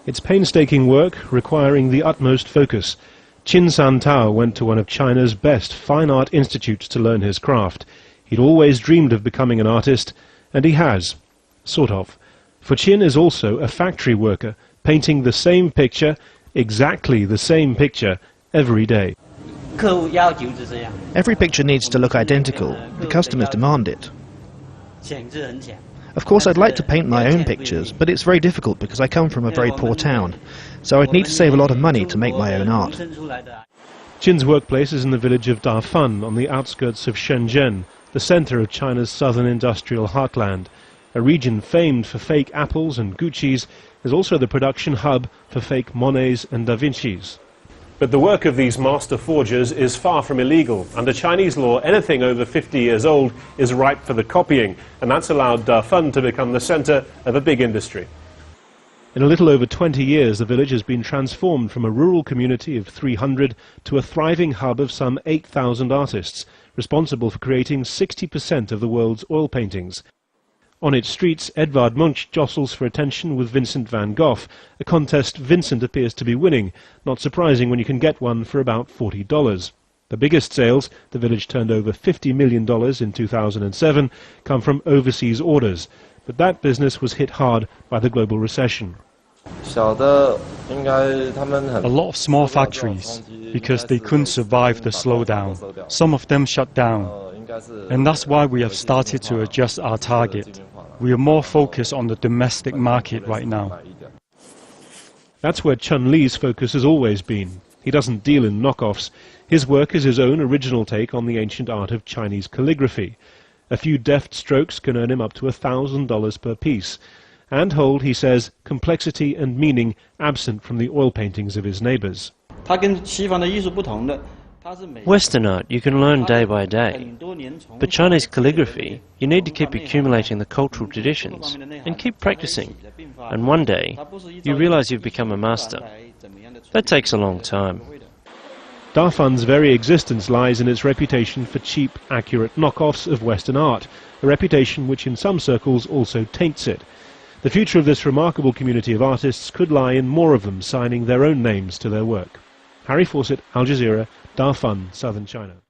It's painstaking work requiring the utmost focus. Qin San Tao went to one of China's best fine art institutes to learn his craft. He'd always dreamed of becoming an artist, and he has, sort of. For Qin is also a factory worker, painting the same picture, exactly the same picture, every day. Every picture needs to look identical. The customers demand it. Of course, I'd like to paint my own pictures, but it's very difficult because I come from a very poor town. So I'd need to save a lot of money to make my own art. Qin's workplace is in the village of Dafan on the outskirts of Shenzhen, the center of China's southern industrial heartland. A region famed for fake apples and Guccis is also the production hub for fake Monets and Da Vincis. But the work of these master forgers is far from illegal. Under Chinese law, anything over 50 years old is ripe for the copying, and that's allowed Dafan to become the center of a big industry. In a little over 20 years, the village has been transformed from a rural community of 300 to a thriving hub of some 8,000 artists, responsible for creating 60% of the world's oil paintings. On its streets, Edvard Munch jostles for attention with Vincent van Gogh, a contest Vincent appears to be winning, not surprising when you can get one for about $40. The biggest sales, the village turned over $50 million in 2007, come from overseas orders, but that business was hit hard by the global recession. A lot of small factories, because they couldn't survive the slowdown. Some of them shut down. And that's why we have started to adjust our target. We are more focused on the domestic market right now. That's where Chun Li's focus has always been. He doesn't deal in knockoffs. His work is his own original take on the ancient art of Chinese calligraphy. A few deft strokes can earn him up to $1,000 per piece, and hold, he says, complexity and meaning absent from the oil paintings of his neighbors. Western art you can learn day by day, but Chinese calligraphy you need to keep accumulating the cultural traditions and keep practicing, and one day you realize you've become a master. That takes a long time. Dafan's very existence lies in its reputation for cheap, accurate knockoffs of Western art, a reputation which in some circles also taints it. The future of this remarkable community of artists could lie in more of them signing their own names to their work. Harry Fawcett, Al Jazeera, Dafan, Southern China.